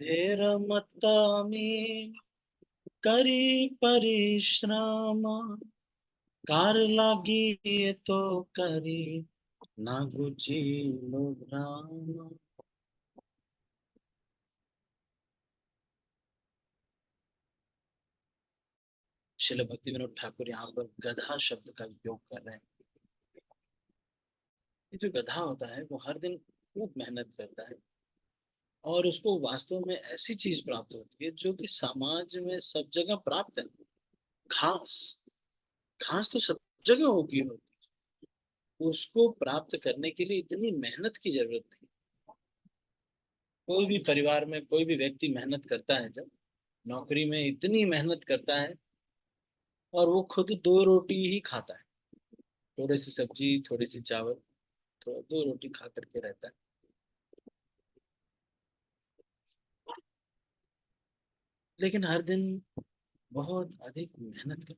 भेरमत्तामि करी परिश्रम कार लागी तो करी ना गुची ग्राम। श्रील भक्ति विनोद ठाकुर यहाँ पर गधा शब्द का उपयोग कर रहे हैं। ये जो गधा होता है वो हर दिन खूब मेहनत करता है और उसको वास्तव में ऐसी चीज प्राप्त होती है जो कि समाज में सब जगह प्राप्त है। घास। घास तो सब जगह होगी होती है। उसको प्राप्त करने के लिए इतनी मेहनत की जरूरत नहीं। कोई भी परिवार में कोई भी व्यक्ति मेहनत करता है, जब नौकरी में इतनी मेहनत करता है और वो खुद दो रोटी ही खाता है। थोड़ी सी सब्जी, थोड़ी सी चावल, थोड़ा दो रोटी खा करके रहता है। लेकिन हर दिन बहुत अधिक मेहनत कर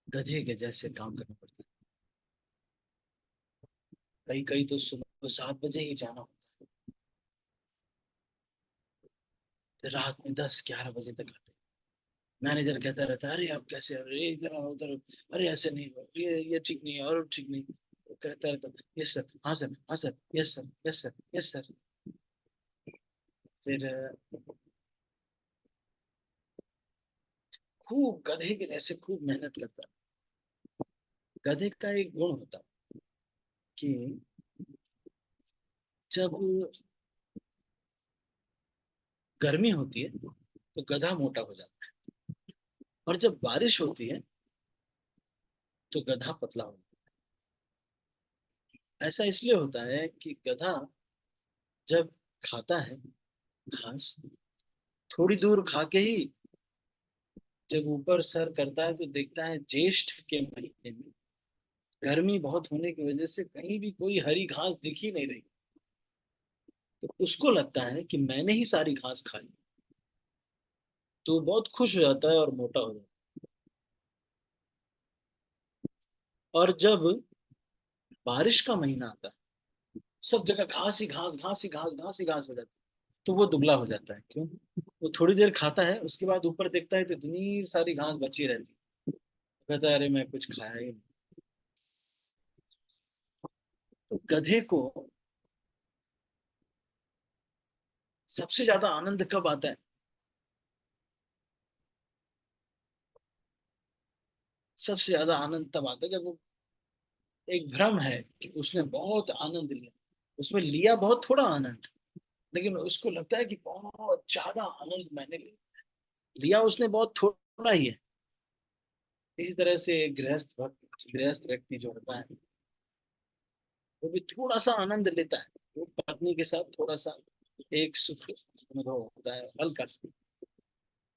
गधे के जैसे काम करना पड़ता है। कई कई तो सुबह 7 बजे ही जाना होता है, फिर रात में 10-11 बजे तक आते हैं। मैनेजर कहता रहता है, अरे आप कैसे, अरे इधर आओ उधर आओ, अरे ऐसे नहीं हो, ये ठीक नहीं है और ठीक नहीं। वो कहता रहता, यस सर, हाँ सर, हाँ sir, yes sir, yes sir, yes sir. फिर खूब गधे के जैसे खूब मेहनत करता है। गधे का एक गुण होता है कि जब गर्मी होती है तो गधा मोटा हो जाता है, और जब बारिश होती है तो गधा पतला हो जाता है। ऐसा इसलिए होता है कि गधा जब खाता है घास, थोड़ी दूर खा के ही जब ऊपर सर करता है तो देखता है ज्येष्ठ के महीने में गर्मी बहुत होने की वजह से कहीं भी कोई हरी घास दिख ही नहीं रही। तो उसको लगता है कि मैंने ही सारी घास खा ली। तो वो बहुत खुश हो जाता है और मोटा हो जाता है। और जब बारिश का महीना आता है, सब जगह घास ही घास, घास ही घास, घास ही घास हो जाती है। तो वो दुबला हो जाता है। क्यों? वो थोड़ी देर खाता है, उसके बाद ऊपर देखता है तो इतनी सारी घास बची रहती है। कहता है, अरे मैं कुछ खाया ही नहीं। तो गधे को सबसे ज्यादा आनंद कब आता है? सबसे ज्यादा आनंद तब आता है जब वो, एक भ्रम है कि उसने बहुत आनंद लिया, उसमें लिया बहुत थोड़ा आनंद, लेकिन उसको लगता है कि बहुत ज्यादा आनंद मैंने लिया। लिया उसने बहुत थोड़ा ही है। इसी तरह से गृहस्थ व्यक्ति जो होता है वो भी थोड़ा सा आनंद लेता है। वो पत्नी के साथ थोड़ा सा एक सुख अनुभव होता है, हल्का सा।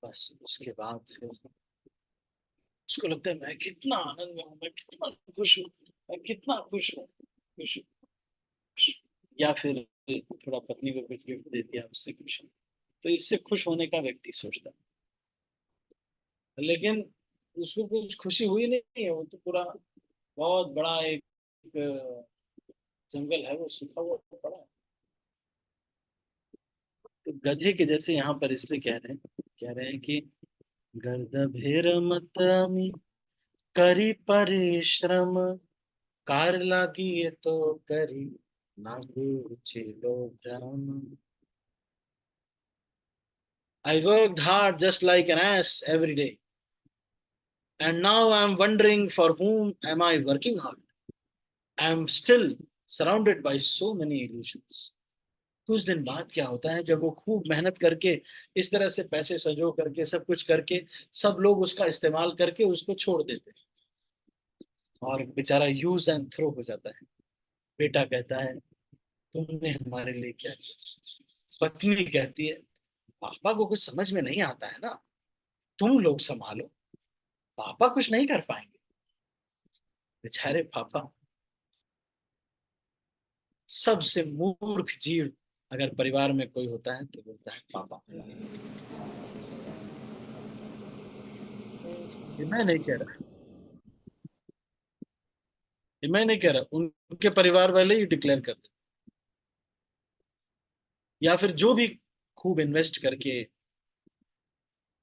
बस उसके बाद फिर उसको लगता है मैं कितना आनंद में हूँ, मैं कितना खुश हूँ, मैं कितना खुश हूँ, खुश हूँ, खुश हूँ। या फिर थोड़ा पत्नी को कुछ गिफ्ट दे दिया, उससे खुश हूँ। तो इससे खुश होने का व्यक्ति सोचता है, लेकिन उसको कुछ खुशी हुई नहीं है। वो तो पूरा बहुत बड़ा एक जंगल है, वो सूखा हुआ पड़ा है। तो गधे के जैसे यहाँ पर इसलिए कह रहे हैं कि गर्दभेरमतामि करी परिश्रम कार लागी तो करी नागु चिलो ग्राम। I worked hard just like an ass every day, and now I'm wondering for whom am I working hard? I'm still surrounded by so many illusions. कुछ दिन बाद क्या होता है, जब वो खूब मेहनत करके इस तरह से पैसे संजो करके सब कुछ करके सब लोग उसका इस्तेमाल करके उसको छोड़ देते हैं और बेचारा यूज एंड थ्रो हो जाता है। बेटा कहता है, तुमने हमारे लिए क्या किया? पत्नी कहती है, पापा को कुछ समझ में नहीं आता है ना, तुम लोग संभालो, पापा कुछ नहीं कर पाएंगे। बेचारे पापा। सबसे मूर्ख जीव अगर परिवार में कोई होता है तो बोलता है पापा। ये मैं नहीं कह रहा, ये मैं नहीं कह रहा, उनके परिवार वाले ही डिक्लेयर कर देते। या फिर जो भी खूब इन्वेस्ट करके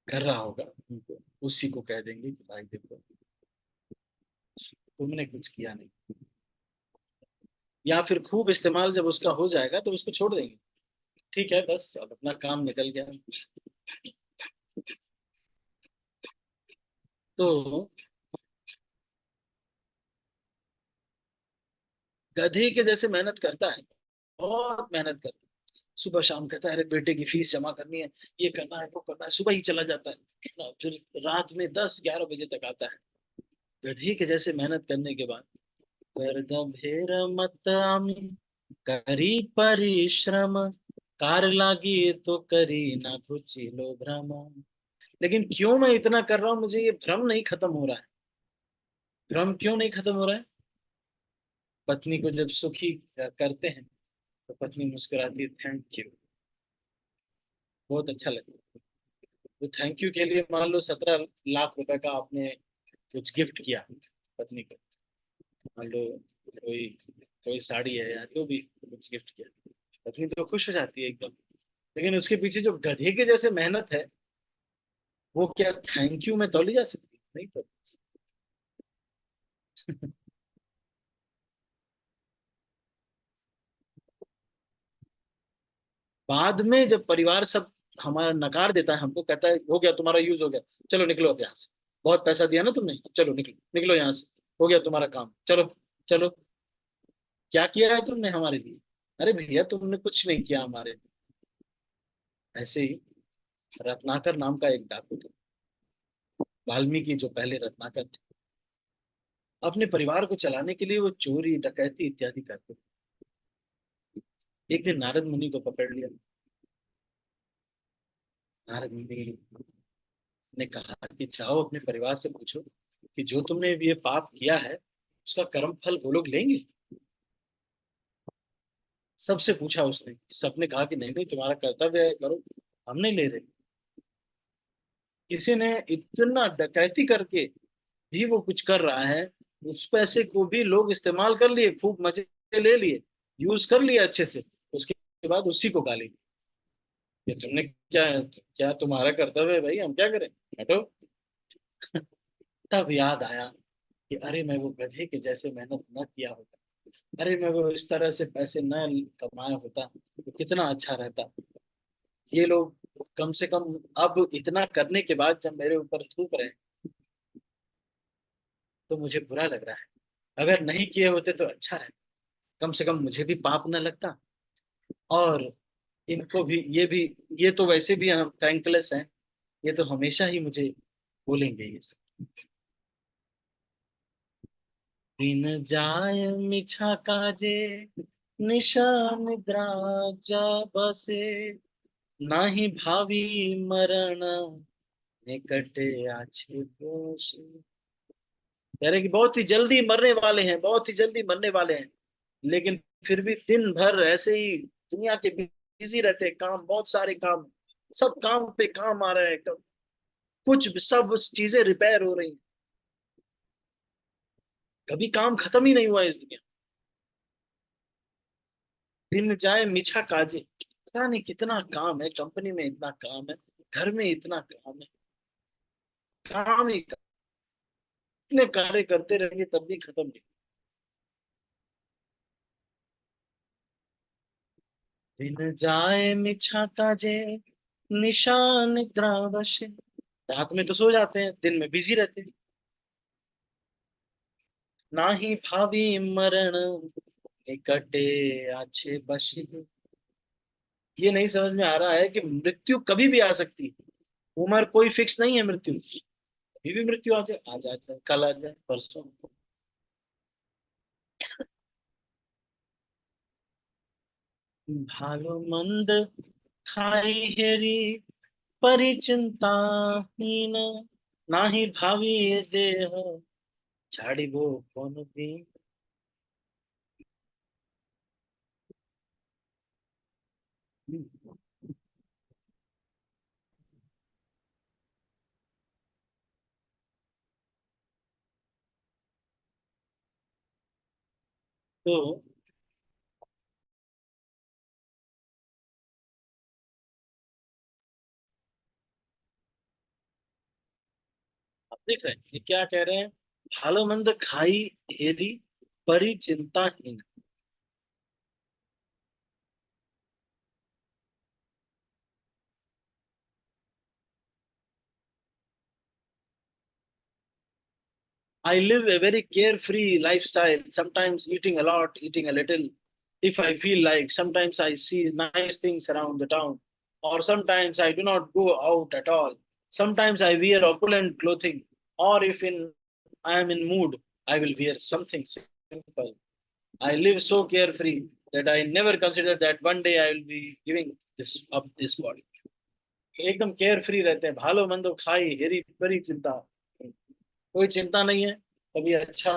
कर रहा होगा उनको, उसी को कह देंगे कि भाई देखो, तुमने कुछ किया नहीं। या फिर खूब इस्तेमाल जब उसका हो जाएगा तो उसको छोड़ देंगे, ठीक है बस अब अपना काम निकल गया। तो गधे के जैसे मेहनत करता है, बहुत मेहनत करता है। सुबह शाम कहता है अरे बेटे की फीस जमा करनी है, ये करना है वो करना है, सुबह ही चला जाता है ना, फिर रात में 10-11 बजे तक आता है। गधे के जैसे मेहनत करने के बाद, करदभेर मत आमी करी परिश्रम, कार लागी तो करी ना कुचिलो भ्रम। लेकिन क्यों मैं इतना कर रहा हूं, मुझे ये भ्रम नहीं खत्म हो रहा है। भ्रम क्यों नहीं खत्म हो रहा है? पत्नी को जब सुखी करते हैं तो पत्नी मुस्कुराती है, थैंक यू, बहुत अच्छा लगा। तो थैंक यू के लिए मान लो 17 लाख रुपए का आपने कुछ गिफ्ट किया पत्नी को, मान लो कोई कोई साड़ी है या जो भी कुछ गिफ्ट किया, पत्नी तो खुश हो जाती है एकदम। लेकिन उसके पीछे जो गधे के जैसे मेहनत है, वो क्या थैंक यू में तौली जा सकती? नहीं तो। बाद में जब परिवार सब हमारा नकार देता है, हमको कहता है हो गया तुम्हारा यूज हो गया, चलो निकलो अब यहाँ से, बहुत पैसा दिया ना तुमने, चलो निकलो निकलो यहाँ से, हो गया तुम्हारा काम, चलो चलो। क्या किया है तुमने हमारे लिए? अरे भैया तुमने कुछ नहीं किया हमारे लिए। ऐसे ही रत्नाकर नाम का एक डाकू थे, वाल्मीकि जो पहले रत्नाकर थे, अपने परिवार को चलाने के लिए वो चोरी डकैती इत्यादि करते थे। एक दिन नारद मुनि को पकड़ लिया। नारद मुनि ने कहा कि जाओ अपने परिवार से पूछो कि जो तुमने ये पाप किया है उसका कर्म फल वो लोग लेंगे। सबसे पूछा उसने, सबने कहा कि नहीं नहीं तुम्हारा कर्तव्य है करो, हम नहीं ले रहे। किसी ने इतना डकैती करके भी वो कुछ कर रहा है, उस पैसे को भी लोग इस्तेमाल कर लिए, खूब मजे ले लिए, यूज कर लिया अच्छे से, उसके बाद उसी को गाली दी। ये तुमने क्या, क्या तुम्हारा कर्तव्य है भाई, हम क्या करें, हटो। तब याद आया कि अरे मैं वो गधे के जैसे मेहनत न किया होता, अरे मैं वो इस तरह से पैसे न कमाया होता तो कितना अच्छा रहता। ये लोग कम से कम अब इतना करने के बाद जब मेरे ऊपर थूक रहे हैं तो मुझे बुरा लग रहा है। अगर नहीं किए होते तो अच्छा रहता, कम से कम मुझे भी पाप न लगता, और इनको भी, ये तो वैसे भी हम थैंकलेस हैं, ये तो हमेशा ही मुझे बोलेंगे ये सब। दिन जाय मिछा काजे, निशान द्राजा बसे, नाही भावी मरण, निकटे आछे दोष। कह रहे कि बहुत ही जल्दी मरने वाले हैं, बहुत ही जल्दी मरने वाले हैं, लेकिन फिर भी दिन भर ऐसे ही दुनिया के बिजी रहते हैं, काम बहुत सारे काम, सब काम पे काम आ रहे हैं, कुछ सब चीजें रिपेयर हो रही हैं, कभी काम खत्म ही नहीं हुआ इस दुनिया। दिन जाए मिछा काजे, पता नहीं कितना काम है, कंपनी में इतना काम है, घर में इतना काम है, काम ही काम, इतने कार्य करते रहेंगे तब भी खत्म नहीं। दिन जाए मिछा काजे, निशान द्रावश। रात में तो सो जाते हैं, दिन में बिजी रहते हैं। ना ही भावी मरण, निकटे आछे बशी। ये नहीं समझ में आ रहा है कि मृत्यु कभी भी आ सकती है, उम्र कोई फिक्स नहीं है मृत्यु की। कभी भी मृत्यु आ जाए, आ जाता है, कल आ जाए, परसों। भालो मंद खाई हेरी परिचिंताहीन, नाही भावी ये देह छाड़िबो कौन दिन। तो देख रहे हैं ये क्या कह रहे हैं? भालो मंद खाई हेरी, परी चिंताहीन। I live a very carefree lifestyle, sometimes eating a lot, eating a little, if I feel like. Sometimes I see nice things around the town, or sometimes I do not go out at all. Sometimes I wear opulent clothing, or if I am in mood, I will wear something simple. I live so carefree that I never consider that one day I will be giving this up this body. एकदम care free रहते हैं, भालो मंदो खाई हेरी परी चिंता, कोई चिंता नहीं है। कभी अच्छा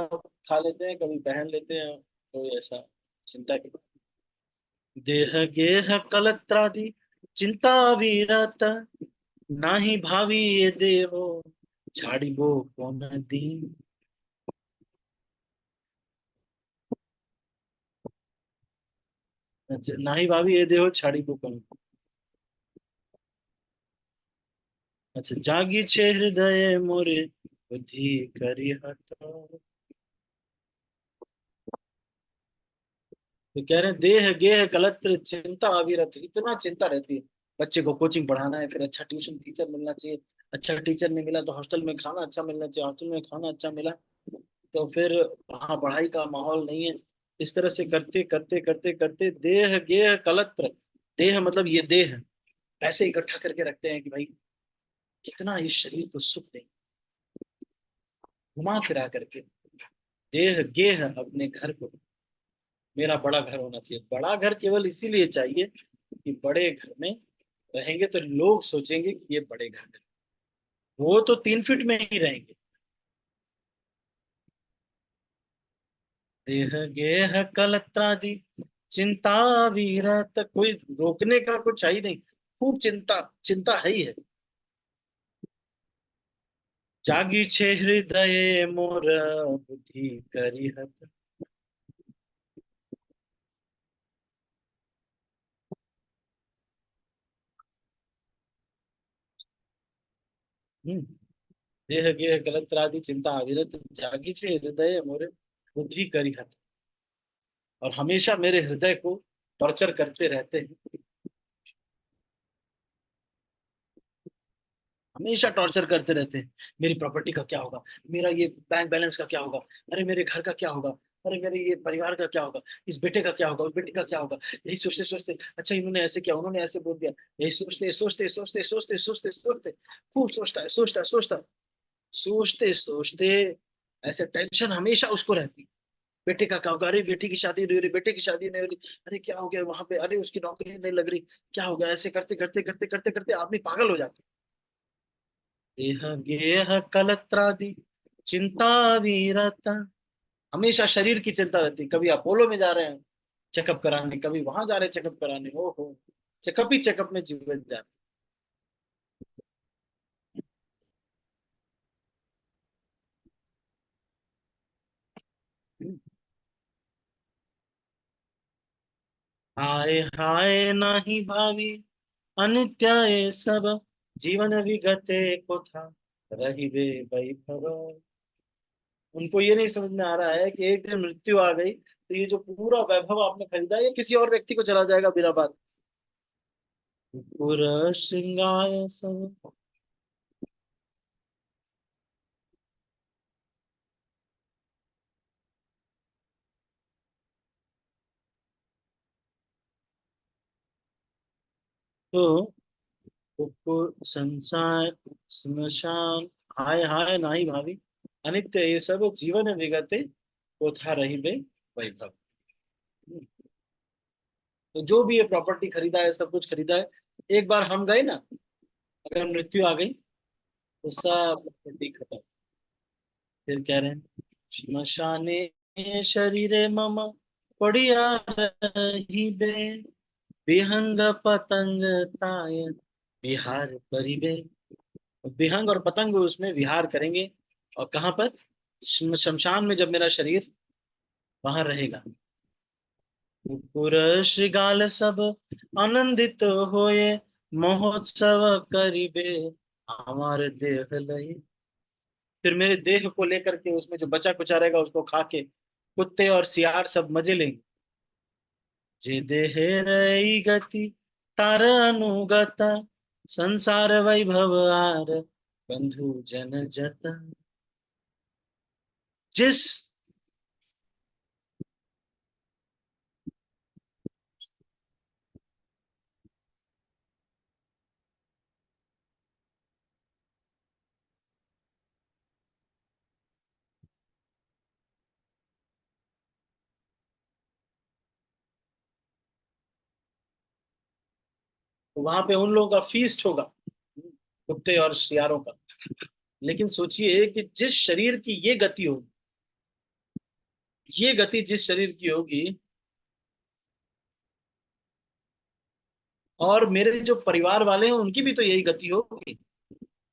खा लेते हैं, कभी पहन लेते हैं, कोई ऐसा चिंता की। देह गेह कलत्रादि चिंता विरत, नाही भावी ये देहो छाड़िबो कौन दीन। अच्छा, नाही भावी ये देहो छाड़िबो कौन। अच्छा, जागी छे हृदय मोरे बुद्धि करी हत। तो कह रहे हैं देह गेह कलत्र चिंता अविरत, इतना चिंता रहती है। बच्चे को कोचिंग पढ़ाना है, फिर अच्छा ट्यूशन टीचर मिलना चाहिए, अच्छा टीचर नहीं मिला तो हॉस्टल में खाना अच्छा मिलना चाहिए, हॉस्टल में खाना अच्छा मिला तो फिर वहाँ पढ़ाई का माहौल नहीं है। इस तरह से करते करते करते करते देह गेह कलत्र, देह मतलब ये देह, पैसे इकट्ठा करके रखते हैं कि भाई कितना इस शरीर को सुख दें, घुमा फिरा करके। देह गेह अपने घर को, मेरा बड़ा घर होना चाहिए। बड़ा घर केवल इसीलिए चाहिए कि बड़े घर में रहेंगे तो लोग सोचेंगे कि ये बड़े घर में, वो तो 3 फीट में ही रहेंगे। देह गेह कलत्रादि चिंता विरत, कोई रोकने का कुछ है ही नहीं, खूब चिंता, चिंता है ही है। जागी छे हृदय मोर बुद्धि करी हत। हम्म, देह गेह कलत्रादि चिंता अविरत, जागी छे हृदय मोर बुद्धि करी हत, और हमेशा मेरे हृदय को टॉर्चर करते रहते हैं, हमेशा टॉर्चर करते रहते हैं। मेरी प्रॉपर्टी का क्या होगा, मेरा ये बैंक बैलेंस का क्या होगा, अरे मेरे घर का क्या होगा, अरे मेरे ये परिवार का क्या होगा, इस बेटे का क्या होगा, उस बेटी का क्या होगा। यही सोचते सोचते, अच्छा इन्होंने ऐसे किया, उन्होंने ऐसे बोल दिया, यही सोचते सोचते सोचते सोचते सोचते सोचते खूब सोचता है, सोचता है, सोचता है, सोचते सोचते ऐसे टेंशन हमेशा उसको रहती। बेटे का क्या होगा, अरे बेटी की शादी नहीं हो रही, बेटे की शादी नहीं हो रही, अरे क्या हो गया वहां पे, अरे उसकी नौकरी नहीं लग रही, क्या होगा। ऐसे करते करते करते करते करते आदमी पागल हो जाता है। देह गेह कलत्रादि चिंता विरता, हमेशा शरीर की चिंता रहती। कभी अपोलो में जा रहे हैं चेकअप कराने, कभी वहां जा रहे हैं चेकअप कराने, ओहो, चेकअप ही चेकअप में जीवन जा रहे। हाय हाय नाही भावी अनित्य ये सब, जीवन विगते को था रही वैभव। उनको ये नहीं समझ में आ रहा है कि एक दिन मृत्यु आ गई तो ये जो पूरा वैभव आपने खरीदा ये किसी और व्यक्ति को चला जाएगा बिना बात। पूरा श्रृंगार सब, तो संसार स्मशान, हाय हाय नाही भावी अनित्य ये सब, जीवन विगते कोथा रही बे वैभव। तो जो भी ये प्रॉपर्टी खरीदा है, सब कुछ खरीदा है, एक बार हम गए ना, अगर मृत्यु आ गई तो सब प्रॉपर्टी खत्म। फिर कह रहे हैं श्मशाने शरीरे मम पड़िया रही बे, विहंग पतंग ताय विहार करिबे। विहंग और पतंग उसमें विहार करेंगे, और कहाँ पर, शमशान में जब मेरा शरीर वहां रहेगा। पुर श्रृगाल सब आनंदित होए, महोत्सव करिबे हमारे देह लय। फिर मेरे देह को लेकर के उसमें जो बचा कुचा रहेगा उसको खा के कुत्ते और सियार सब मजे लेंगे। जे देहे रही गति तार अनुगत, संसार वैभव आर बंधु जन जता। जिस वहां पे उन लोगों का फीस्ट होगा, कुत्ते और सियारों का। लेकिन सोचिए कि जिस शरीर की ये गति होगी, ये गति जिस शरीर की होगी, और मेरे जो परिवार वाले हैं उनकी भी तो यही गति होगी।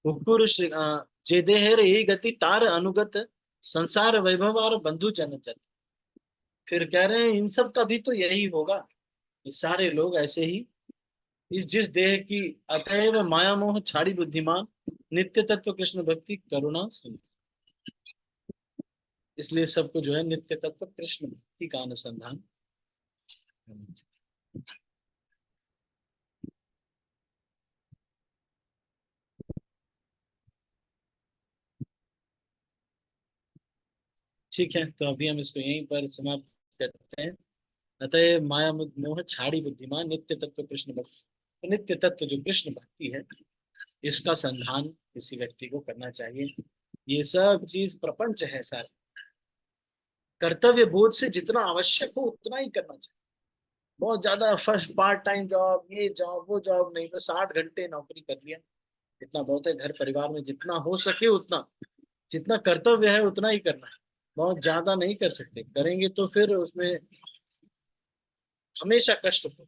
कुकुर जे देहर यही गति तार अनुगत, संसार वैभव और बंधु जन जत। फिर कह रहे हैं इन सब का भी तो यही होगा। ये सारे लोग ऐसे ही इस जिस देह की, अतएव माया मोह छाड़ी बुद्धिमान, नित्य तत्व कृष्ण भक्ति करुणा सिंधु। इसलिए सबको जो है नित्य तत्व कृष्ण भक्ति का अनुसंधान करना चाहिए। ठीक है, तो अभी हम इसको यहीं पर समाप्त करते हैं। अतः माया मोह छाड़ी बुद्धिमान, नित्य तत्व कृष्ण भक्ति। तो नित्य तत्व जो कृष्ण भक्ति है, इसका संधान किसी व्यक्ति को करना चाहिए। ये सब चीज प्रपंच है सारे, कर्तव्य बोध से जितना आवश्यक हो उतना ही करना चाहिए। बहुत ज्यादा फर्स्ट पार्ट टाइम जॉब, ये जॉब वो जॉब नहीं, बस 8 घंटे नौकरी कर लिया, इतना बहुत है। घर परिवार में जितना हो सके उतना, जितना कर्तव्य है उतना ही करना है। बहुत ज्यादा नहीं कर सकते, करेंगे तो फिर उसमें हमेशा कष्ट हो।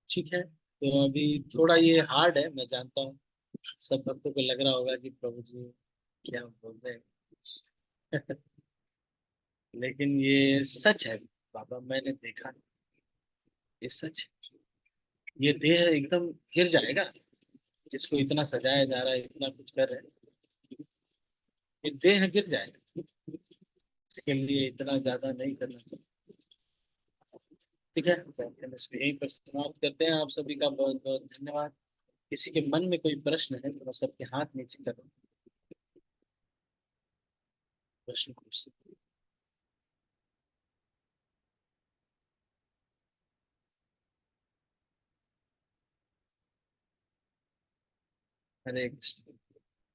ठीक है, तो अभी थोड़ा ये हार्ड है, मैं जानता हूँ। सब भक्तों को लग रहा होगा कि प्रभु जी क्या बोल रहे हैं। लेकिन ये सच है बाबा, मैंने देखा, ये सच है। ये देह एकदम गिर जाएगा, जिसको इतना सजाया जा रहा है, इतना कुछ कर रहे हैं, ये देह गिर जाएगा। इसके लिए इतना ज्यादा नहीं करना चाहिए। ठीक है, तो हम इसको यहीं पर समाप्त करते हैं। आप सभी का बहुत बहुत धन्यवाद। किसी के मन में कोई प्रश्न है तो मैं सबके हाथ नीचे कर प्रश्न पूछ सकते हैं। हरे कृष्ण।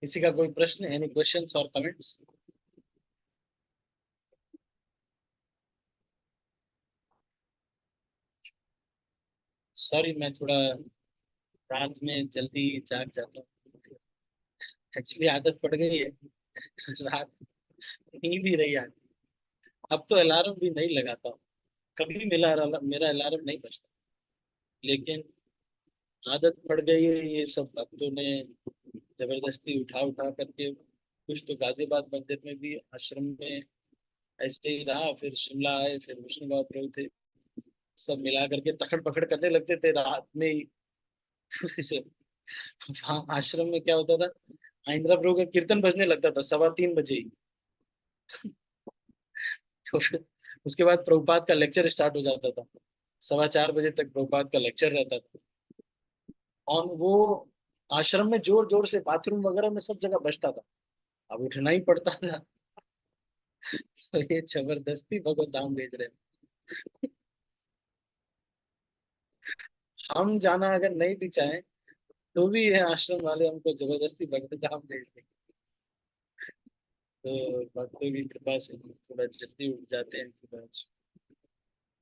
किसी का कोई प्रश्न, एनी क्वेश्चंस और कमेंट्स? सॉरी, मैं थोड़ा रात में जल्दी जाग जाता हूँ। एक्चुअली आदत पड़ गई है। रात नींद ही रही आती। अब तो अलार्म भी नहीं लगाता हूँ। कभी मेरा मेरा अलार्म नहीं बजता, लेकिन आदत पड़ गई है। ये सब भक्तों ने जबरदस्ती उठा उठा करके, कुछ तो गाजियाबाद मंदिर में भी आश्रम में ऐसे ही रहा, फिर शिमला आए, फिर विष्णु बाबा प्रभु थे, सब मिला करके तकड़ पकड़ करने लगते थे रात में ही। वहाँ आश्रम में क्या होता था, इंदिरा प्रभु का कीर्तन बजने लगता था 3:15 बजे ही। तो फिर उसके बाद प्रभुपाद का लेक्चर स्टार्ट हो जाता था। 4:15 बजे तक प्रभुपाद का लेक्चर रहता था। और वो आश्रम में जोर जोर से बाथरूम वगैरह में सब जगह बजता था। अब उठना ही पड़ता था। तो ये जबरदस्ती भगवत धाम भेज रहे हैं। हम जाना अगर नहीं भी चाहें तो भी ये आश्रम वाले हमको जबरदस्ती भगवत धाम भेज देंगे। तो भक्तों की कृपा से हम थोड़ा जल्दी उठ जाते हैं।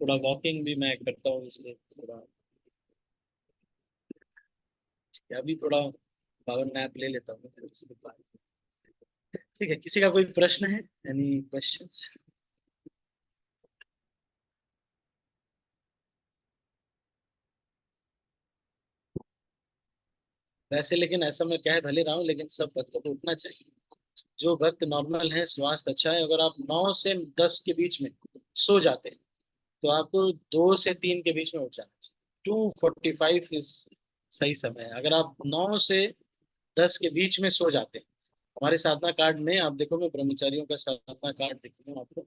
थोड़ा वॉकिंग भी मैं करता हूँ, इसलिए थोड़ा अभी थोड़ा पावर नैप ले लेता हूँ, फिर उसके बाद। ठीक है, किसी का कोई प्रश्न है? Any questions? वैसे लेकिन ऐसा मैं कह भले रहा हूँ, लेकिन सब भक्तों को उठना चाहिए। जो भक्त नॉर्मल है, स्वास्थ्य अच्छा है, अगर आप 9 से 10 के बीच में सो जाते हैं तो आपको 2 से 3 के बीच में उठ जाना चाहिए। 2:45 इज सही समय है। अगर आप 9 से 10 के बीच में सो जाते हैं। हमारे साधना कार्ड में आप देखोगे, ब्रह्मचारियों का साधना कार्ड देखोगे आपको।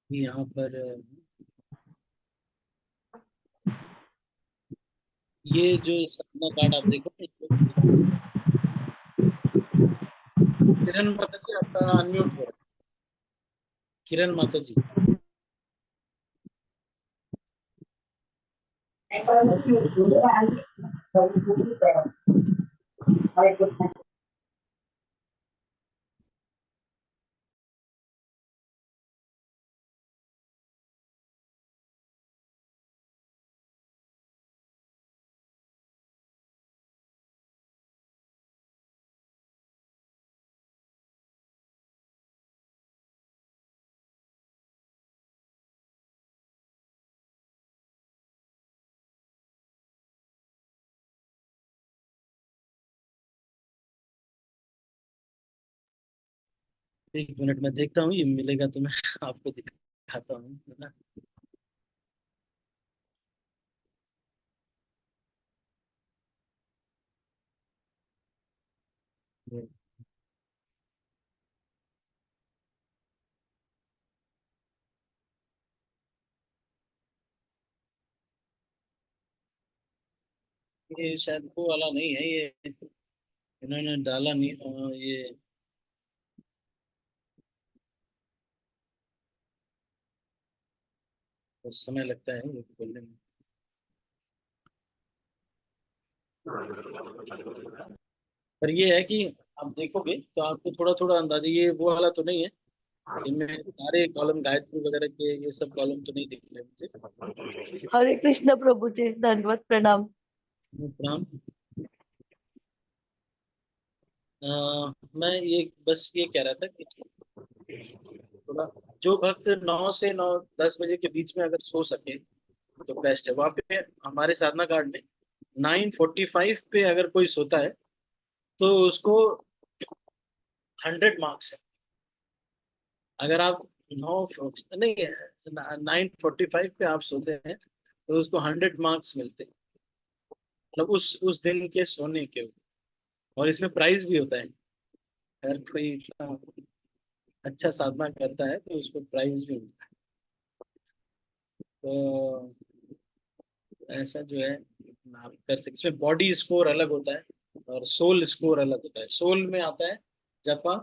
यहाँ पर ये जो साधना कार्ड आप देखो, किरण माता जी आपका अनम्यूट हो रहा है। किरण माता जी। एक मिनट में देखता हूँ, ये मिलेगा तो मैं आपको दिखाता हूँ, है ना। ये शायद वो वाला नहीं है ये, इन्होंने डाला नहीं ये। कुछ समय लगता है ये खोलने में। पर ये है कि आप देखोगे तो आपको थोड़ा थोड़ा अंदाजा, ये वो वाला तो नहीं है। इनमें सारे कॉलम गायत्री वगैरह के ये सब कॉलम तो नहीं दिख रहे मुझे। हरे कृष्ण प्रभु जी, दंडवत प्रणाम। प्रणाम। मैं ये बस ये कह रहा था कि थोड़ा, जो भक्त 9 से 10 बजे के बीच में अगर सो सके तो बेस्ट है। वहां पे हमारे साधना कार्ड में 9:45 पे अगर कोई सोता है तो उसको 100 मार्क्स है। अगर आप नौ नहीं, 9:45 पे आप सोते हैं तो उसको 100 मार्क्स मिलते हैं, मतलब उस दिन के सोने के। और इसमें प्राइज भी होता है। अगर कोई इतना अच्छा साधना करता है तो उसको प्राइज भी मिलता है। तो ऐसा जो है आप कर सकते। इसमें बॉडी स्कोर अलग होता है और सोल स्कोर अलग होता है। सोल में आता है जपा,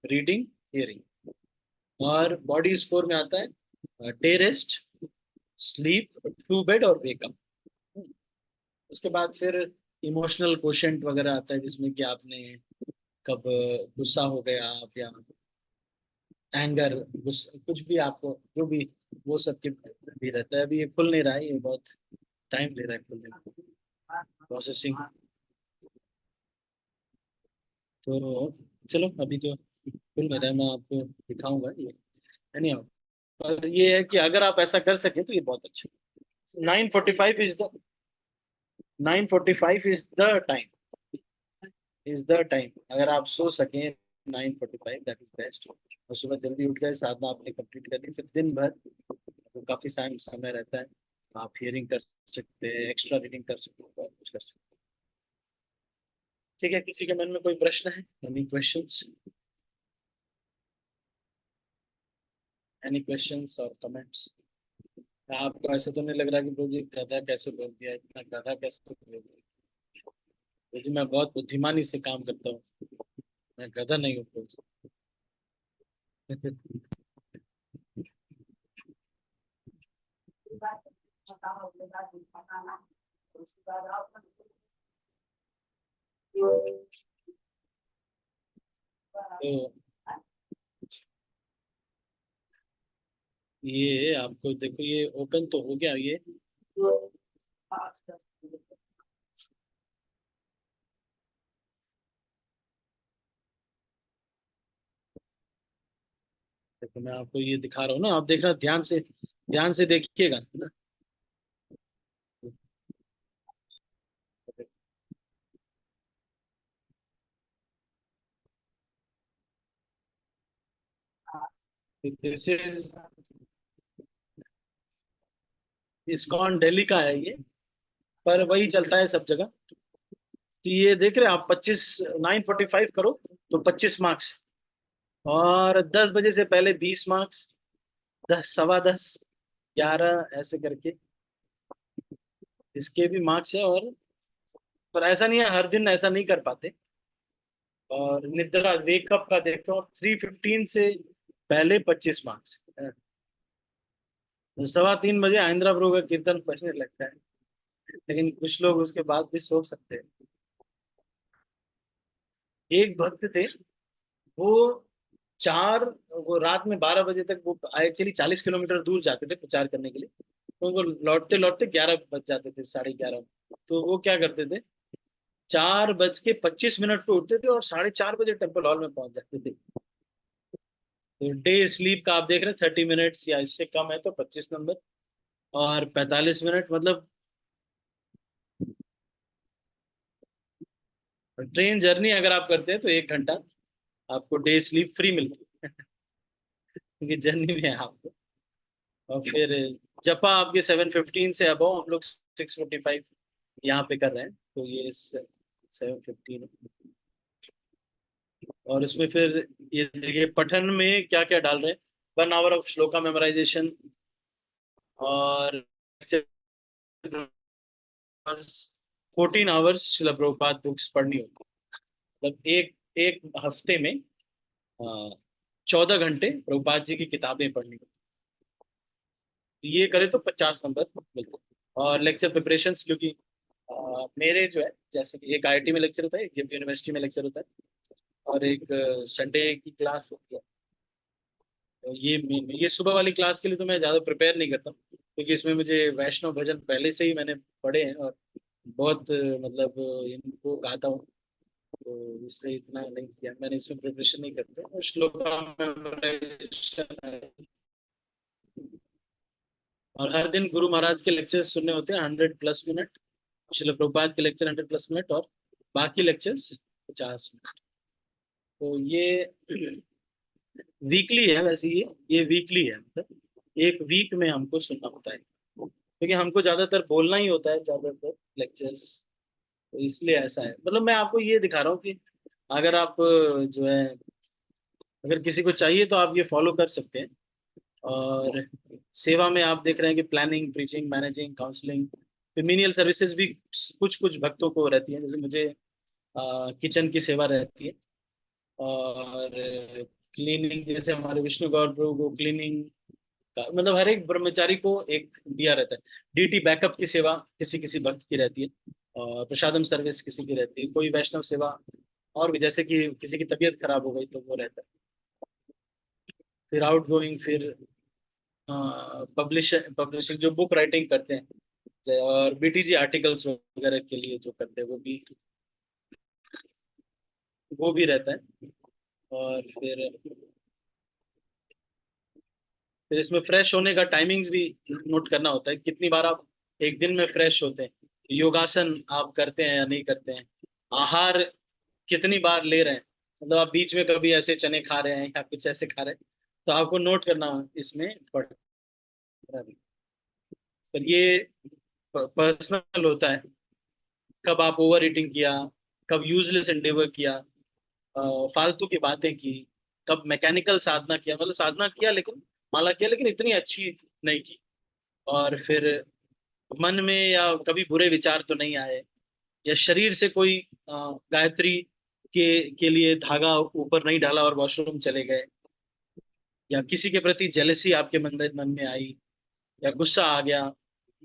रीडिंग, हियरिंग। और बॉडी स्कोर में आता है day rest, sleep, to bed और वेकअप। उसके बाद फिर इमोशनल कोशेंट वगैरह आता है, जिसमें कि आपने कब गुस्सा हो गया आप, या एंगर, कुछ भी आपको जो भी, वो सब के भी रहता है। अभी ये खुल नहीं रहा है, ये बहुत टाइम ले रहा है खुलने में, प्रोसेसिंग। तो चलो, अभी तो खुल नहीं रहा है, मैं आपको दिखाऊंगा ये। नहीं, पर ये है कि अगर आप ऐसा कर सके तो ये बहुत अच्छा। 9:45 इज द टाइम अगर आप सो सकें। 9:45 दैट इज बेस्ट। और सुबह जल्दी उठ गए, साधना आपने कंप्लीट कर ली, फिर दिन भर तो काफी समय रहता है। आप हियरिंग कर सकते हैं, एक्स्ट्रा रीडिंग कर सकते हैं, बहुत कुछ कर सकते हैं। ठीक है, किसी के मन में कोई प्रश्न है? Any questions? एनी क्वेश्चंस और कमेंट्स? आपको ऐसा तो नहीं लग रहा कि ब्रो जी गधा कैसे बोल दिया, इतना गधा कैसे बोल दिया? ब्रो जी मैं बहुत बुद्धिमानी से काम करता हूँ, मैं गधा नहीं हूँ ब्रो जी। तो ये आपको देखो, ये ओपन तो हो गया ये। देखो मैं आपको ये दिखा रहा हूँ ना, आप देखना ध्यान से, ध्यान से देखिएगा, है ना। दिस इज इस्कॉन दिल्ली का है ये, पर वही चलता है सब जगह। तो ये देख रहे हैं आप, 9:45 करो तो 25 मार्क्स, और 10 बजे से पहले 20 मार्क्स, 10, सवा 10, 11 ऐसे करके इसके भी मार्क्स है। और पर ऐसा नहीं है, हर दिन ऐसा नहीं कर पाते। और निद्रा वेकअप का देखो, 3:15 से पहले 25 मार्क्स। तो सवा 3 बजे आइंद्रा प्रभु का कीर्तन बजने लगता है, लेकिन कुछ लोग उसके बाद भी सो सकते हैं। एक भक्त थे, वो चार वो रात में 12 बजे तक, वो एक्चुअली 40 किलोमीटर दूर जाते थे प्रचार करने के लिए, तो वो लौटते लौटते 11 बज जाते थे, 11:30। तो वो क्या करते थे, 4:25 पे उठते थे और 4:30 बजे टेम्पल हॉल में पहुंच जाते थे। तो डे स्लीप का आप देख रहे हैं, 30 मिनट्स या इससे कम है तो 25 नंबर, और 45 मिनट मतलब ट्रेन जर्नी अगर आप करते हैं तो 1 घंटा आपको डे स्लीप फ्री मिलती है, क्योंकि जर्नी में है आपको। और फिर जपा आपके 7:15 से अब हम लोग 6:45 यहाँ पे कर रहे हैं, तो ये 7:15। और उसमें फिर ये देखिए पठन में क्या क्या डाल रहे हैं, 1 आवर ऑफ श्लोका मेमोराइजेशन, और 14 आवर्स शिला प्रभुपाद बुक्स पढ़नी होती है। मतलब एक एक हफ्ते में 14 घंटे प्रभुपाद जी की किताबें पढ़नी होती है। ये करे तो 50 नंबर मिलते हैं। और लेक्चर प्रिपरेशंस, क्योंकि मेरे जो है, जैसे कि एक आईआईटी में लेक्चर होता है, एक जेपी यूनिवर्सिटी में लेक्चर होता है, और एक संडे की क्लास होती है। तो ये सुबह वाली क्लास के लिए तो मैं ज़्यादा प्रिपेयर नहीं करता हूँ, क्योंकि इसमें मुझे वैष्णव भजन पहले से ही मैंने पढ़े हैं, और बहुत मतलब इनको गाता हूँ, तो इसलिए इतना नहीं किया मैंने, इसमें प्रिपरेशन नहीं करते। और श्लोका मेमोराइजेशन है। और हर दिन गुरु महाराज के लेक्चर सुनने होते हैं 100+ मिनट, शिल प्रभुपाद के लेक्चर 100+ मिनट, और बाकी लेक्चर्स 50 मिनट। तो ये वीकली है वैसे, ये वीकली है, मतलब एक वीक में हमको सुनना होता है, क्योंकि हमको ज्यादातर बोलना ही होता है, ज्यादातर लेक्चर्स। तो इसलिए ऐसा है, मतलब मैं आपको ये दिखा रहा हूँ कि अगर आप जो है, अगर किसी को चाहिए तो आप ये फॉलो कर सकते हैं। और सेवा में आप देख रहे हैं कि planning, preaching, managing, counselling, menial services भी कुछ कुछ भक्तों को रहती है, जैसे मुझे किचन की सेवा रहती है, और क्लीनिंग, जैसे हमारे विष्णु गौर प्रभु को क्लीनिंग का, मतलब हर एक ब्रह्मचारी को एक दिया रहता है। डीटी बैकअप की सेवा किसी किसी भक्त की रहती है, और प्रसादम सर्विस किसी की रहती है, कोई वैष्णव सेवा, और भी जैसे कि किसी की तबीयत खराब हो गई तो वो रहता है। फिर आउट गोइंग, फिर पब्लिशिंग जो बुक राइटिंग करते हैं, और बीटीजी आर्टिकल्स वगैरह के लिए जो करते हैं, वो भी रहता है। और फिर इसमें फ्रेश होने का टाइमिंग्स भी नोट करना होता है, कितनी बार आप एक दिन में फ्रेश होते हैं, योगासन आप करते हैं या नहीं करते हैं, आहार कितनी बार ले रहे हैं, मतलब आप बीच में कभी ऐसे चने खा रहे हैं या कुछ ऐसे खा रहे हैं, तो आपको नोट करना इसमें पड़ रहा है। पर ये पर्सनल होता है, कब आप ओवर ईटिंग किया, कब यूजलेस एंडेवर किया, फालतू की बातें की, कब मैकेनिकल साधना किया, मतलब साधना किया लेकिन माला किया लेकिन इतनी अच्छी नहीं की, और फिर मन में या कभी बुरे विचार तो नहीं आए, या शरीर से कोई गायत्री के लिए धागा ऊपर नहीं डाला और वॉशरूम चले गए, या किसी के प्रति जेलसी आपके मन में आई, या गुस्सा आ गया।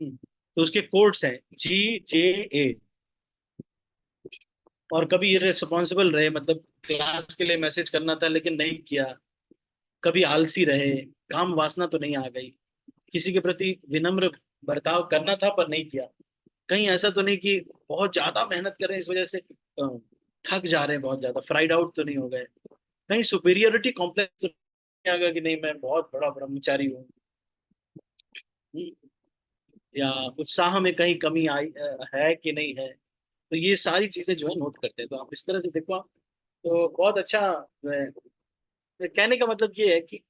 तो उसके कोड्स हैं GJA। और कभी इररिस्पॉन्सिबल रहे, मतलब क्लास के लिए मैसेज करना था लेकिन नहीं किया, कभी आलसी रहे, काम वासना तो नहीं आ गई, किसी के प्रति विनम्र बर्ताव करना था पर नहीं किया, कहीं ऐसा तो नहीं कि बहुत ज्यादा मेहनत कर रहे हैं इस वजह से थक जा रहे हैं, बहुत ज्यादा फ्राइड आउट तो नहीं हो गए, कहीं सुपीरियोरिटी कॉम्प्लेक्स तो नहीं आ गया कि नहीं मैं बहुत बड़ा ब्रह्मचारी हूँ, या उत्साह में कहीं कमी आई है कि नहीं है। तो ये सारी चीजें जो है नोट करते हैं, तो आप इस तरह से देखो आप, तो बहुत अच्छा जो है। कहने का मतलब ये है कि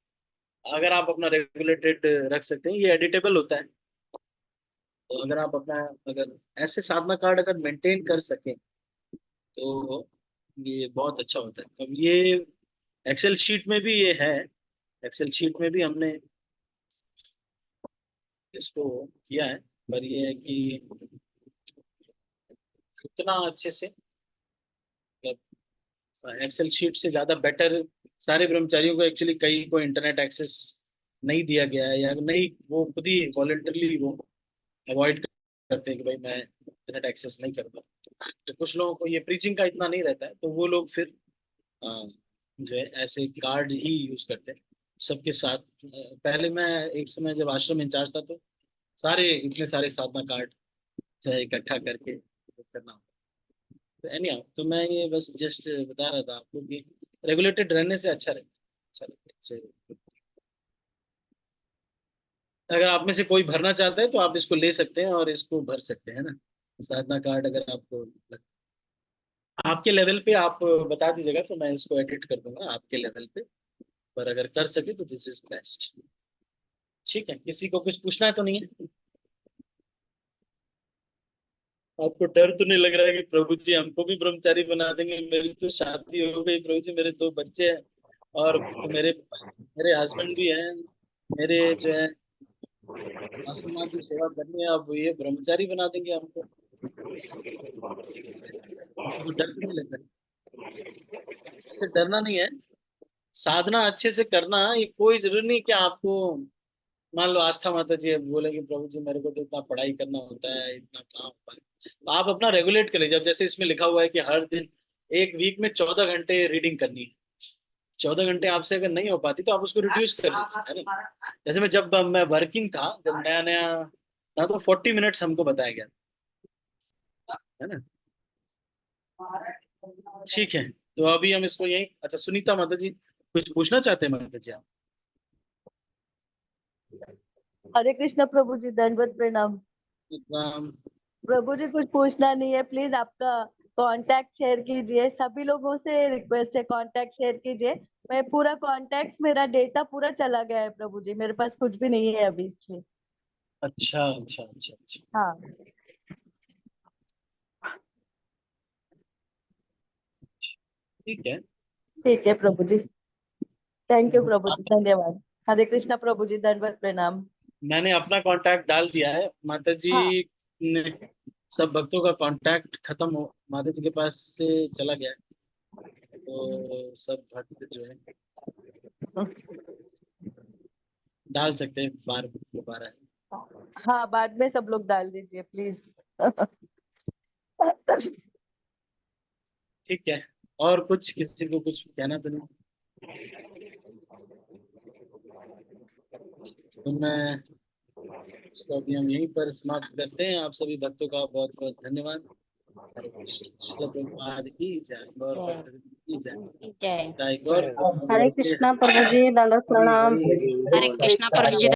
अगर आप अपना रेगुलेटेड रख सकते हैं, ये एडिटेबल होता है। तो अगर आप अपना, अगर ऐसे साधना कार्ड अगर मेंटेन कर सकें तो ये बहुत अच्छा होता है। अब ये एक्सेल शीट में भी ये है, एक्सेल शीट में भी हमने इसको किया है, पर ये है कि उतना अच्छे से, एक्सेल शीट से ज़्यादा बेटर सारे ब्रह्मचारियों को एक्चुअली कई को इंटरनेट एक्सेस नहीं दिया गया है, या नहीं, वो खुद ही वॉलेंटरली वो अवॉइड करते हैं कि भाई मैं इंटरनेट एक्सेस नहीं करूँगा। तो कुछ लोगों को ये प्रीचिंग का इतना नहीं रहता है, तो वो लोग फिर जो है ऐसे कार्ड ही यूज करते हैं सबके साथ। पहले मैं एक समय जब आश्रम इंचार्ज था तो सारे इतने सारे साधना कार्ड जो है इकट्ठा करके वो करना। तो एनी तो मैं ये बस जस्ट बता रहा था आपको कि रेगुलेटेड रहने से अच्छा रहता है, अच्छा रहता है, अच्छा। अगर आप में से कोई भरना चाहता है तो आप इसको ले सकते हैं और इसको भर सकते हैं ना, साधना कार्ड अगर आपको आपके लेवल पे आप बता दीजिएगा तो मैं इसको एडिट कर दूंगा आपके लेवल पे। पर अगर कर सके तो दिस इज बेस्ट। ठीक है, किसी को कुछ पूछना है तो नहीं है? आपको डर तो नहीं लग रहा है कि प्रभु जी हमको भी ब्रह्मचारी बना देंगे? मेरी तो शादी हो गई प्रभु जी, मेरे 2 बच्चे हैं, और मेरे मेरे हस्बैंड भी हैं, मेरे जो है सासू माँ की सेवा करनी है, अब ये ब्रह्मचारी बना देंगे हमको? किसी को डर तो नहीं लग रहा? ऐसे डरना नहीं है, साधना अच्छे से करना। ये कोई जरूरी नहीं कि आपको, मान लो आस्था माता जी अब बोले कि प्रभु जी मेरे को तो इतना पढ़ाई करना होता है, इतना काम होता है, तो आप अपना रेगुलेट कर लीजिए। अब जैसे इसमें लिखा हुआ है कि हर दिन एक वीक में 14 घंटे रीडिंग करनी है, 14 घंटे आपसे अगर नहीं हो पाती तो आप उसको रिड्यूस कर लीजिए, है ना। जैसे जब मैं वर्किंग था, जब नया नया था, तो 40 मिनट्स हमको बताया गया, है ना। ठीक है, तो अभी हम इसको यही, अच्छा सुनीता माता जी कुछ पूछना चाहते हैं माता जी आप? हरे कृष्णा प्रभु जी, दंडवत प्रणाम। इतना- प्रभु जी कुछ पूछना नहीं है, प्लीज आपका कांटेक्ट शेयर कीजिए, सभी लोगों से रिक्वेस्ट है कांटेक्ट शेयर कीजिए। मैं पूरा कांटेक्ट, मेरा डेटा पूरा चला गया है प्रभु जी, मेरे पास कुछ भी नहीं है अभी इसलिए। अच्छा अच्छा अच्छा अच्छा। हाँ, ठीक है, ठीक है प्रभु जी। थैंक यू प्रभु जी, धन्यवाद। हरे कृष्णा प्रभु जी, दंडवत प्रणाम। मैंने अपना कांटेक्ट डाल दिया है माता जी हाँ। ने। सब भक्तों का कांटेक्ट खत्म हो माता जी के पास से चला गया है, तो सब भक्त जो है डाल सकते हैं बार दोबारा। हाँ, बाद में सब लोग डाल दीजिए प्लीज। ठीक है, और कुछ किसी को कुछ कहना तो नहीं? तो मैं इसको अभी हम यहीं पर समाप्त करते हैं। आप सभी भक्तों का बहुत बहुत धन्यवाद। हरे कृष्ण, श्रील प्रभुपाद की जय, गौर जय भक्त की जय, जय। जय गौर हरे प्रेमानंद। कृष्णा प्रभु जी, दंडवत प्रणाम। हरे कृष्णा प्रभु जी।